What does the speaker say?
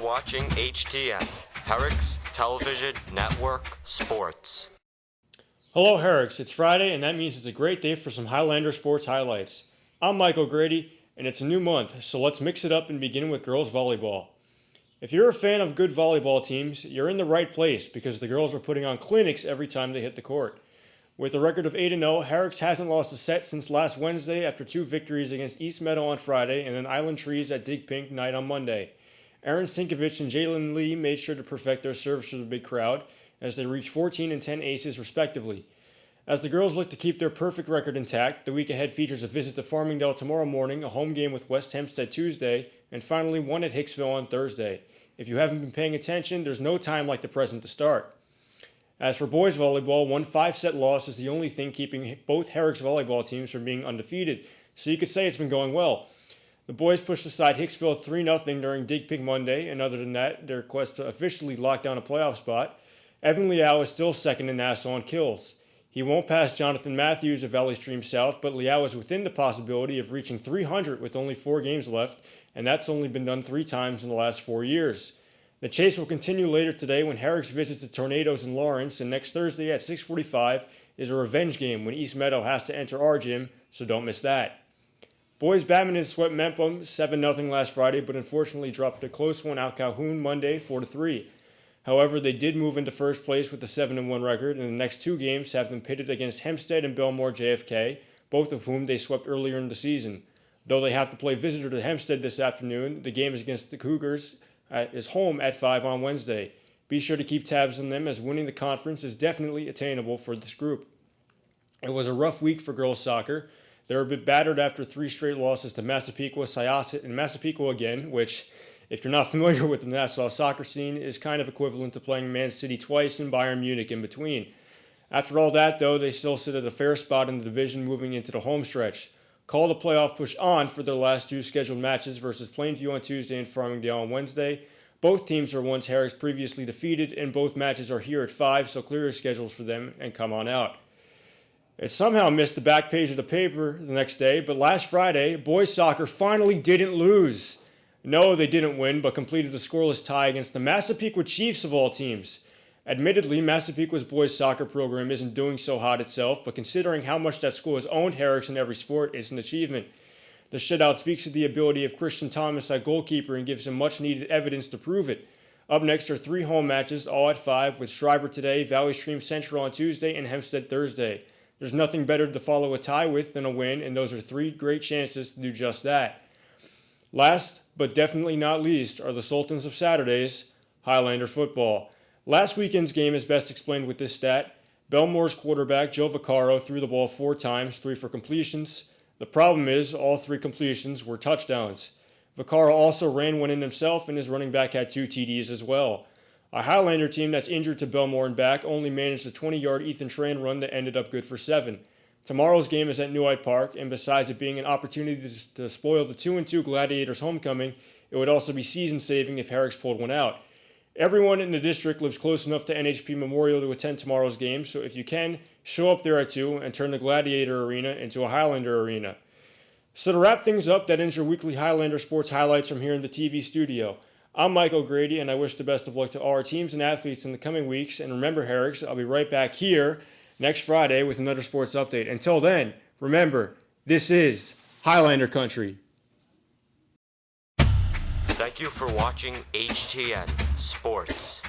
watching HTN, Herricks Television Network Sports. Hello Herricks, it's Friday and that means it's a great day for some Highlander sports highlights. I'm Michael Grady and it's a new month, so let's mix it up and begin with girls volleyball. If you're a fan of good volleyball teams, you're in the right place because the girls are putting on clinics every time they hit the court. With a record of 8-0, Herricks hasn't lost a set since last Wednesday after 2 victories against East Meadow on Friday and then Island Trees at Dig Pink night on Monday. Aaron Sinkovich and Jalen Lee made sure to perfect their service for the big crowd as they reached 14 and 10 aces respectively. As the girls look to keep their perfect record intact, the week ahead features a visit to Farmingdale tomorrow morning, a home game with West Hempstead Tuesday, and finally one at Hicksville on Thursday. If you haven't been paying attention, there's no time like the present to start. As for boys volleyball, one 5-set loss is the only thing keeping both Herricks volleyball teams from being undefeated, so you could say it's been going well. The boys pushed aside Hicksville 3-0 during Dig Pink Monday, and other than that, their quest to officially lock down a playoff spot, Evan Liao is still second in Nassau in kills. He won't pass Jonathan Matthews of Valley Stream South, but Liao is within the possibility of reaching 300 with only 4 games left, and that's only been done 3 times in the last 4 years. The chase will continue later today when Herricks visits the Tornadoes in Lawrence, and next Thursday at 6:45 is a revenge game when East Meadow has to enter our gym, so don't miss that. Boys badminton swept Mempum 7-0 last Friday, but unfortunately dropped a close one out Calhoun Monday 4-3. However, they did move into first place with a 7-1 record, and the next 2 games have been pitted against Hempstead and Belmore JFK, both of whom they swept earlier in the season. Though they have to play visitor to Hempstead this afternoon, the game is against the Cougars is home at 5 on Wednesday. Be sure to keep tabs on them as winning the conference is definitely attainable for this group. It was a rough week for girls soccer. They were a bit battered after 3 straight losses to Massapequa, Syosset, and Massapequa again, which, if you're not familiar with the Nassau soccer scene, is kind of equivalent to playing Man City twice and Bayern Munich in between. After all that, though, they still sit at a fair spot in the division moving into the home stretch. Call the playoff push on for their last 2 scheduled matches versus Plainview on Tuesday and Farmingdale on Wednesday. Both teams are ones Herricks previously defeated, and both matches are here at 5, so clear your schedules for them and come on out. It somehow missed the back page of the paper the next day, but last Friday, boys soccer finally didn't lose. No, they didn't win, but completed a scoreless tie against the Massapequa Chiefs of all teams. Admittedly, Massapequa's boys soccer program isn't doing so hot itself, but considering how much that school has owned Herricks in every sport, it's an achievement. The shutout speaks to the ability of Christian Thomas at goalkeeper and gives him much needed evidence to prove it. Up next are 3 home matches, all at 5, with Schreiber today, Valley Stream Central on Tuesday, and Hempstead Thursday. There's nothing better to follow a tie with than a win, and those are 3 great chances to do just that. Last, but definitely not least, are the Sultans of Saturdays, Highlander football. Last weekend's game is best explained with this stat. Belmore's quarterback, Joe Vaccaro, threw the ball 4 times, 3 for completions. The problem is, all 3 completions were touchdowns. Vaccaro also ran one in himself, and his running back had 2 TDs as well. A Highlander team that's injured to Belmore and back only managed a 20-yard Ethan Tran run that ended up good for 7. Tomorrow's game is at New Hyde Park, and besides it being an opportunity to spoil the 2-2 Gladiators homecoming, it would also be season-saving if Herricks pulled one out. Everyone in the district lives close enough to NHP Memorial to attend tomorrow's game, so if you can, show up there at 2 and turn the Gladiator Arena into a Highlander Arena. So to wrap things up, that ends your weekly Highlander sports highlights from here in the TV studio. I'm Michael Grady, and I wish the best of luck to all our teams and athletes in the coming weeks. And remember, Herricks, I'll be right back here next Friday with another sports update. Until then, remember, this is Highlander Country. Thank you for watching HTN Sports.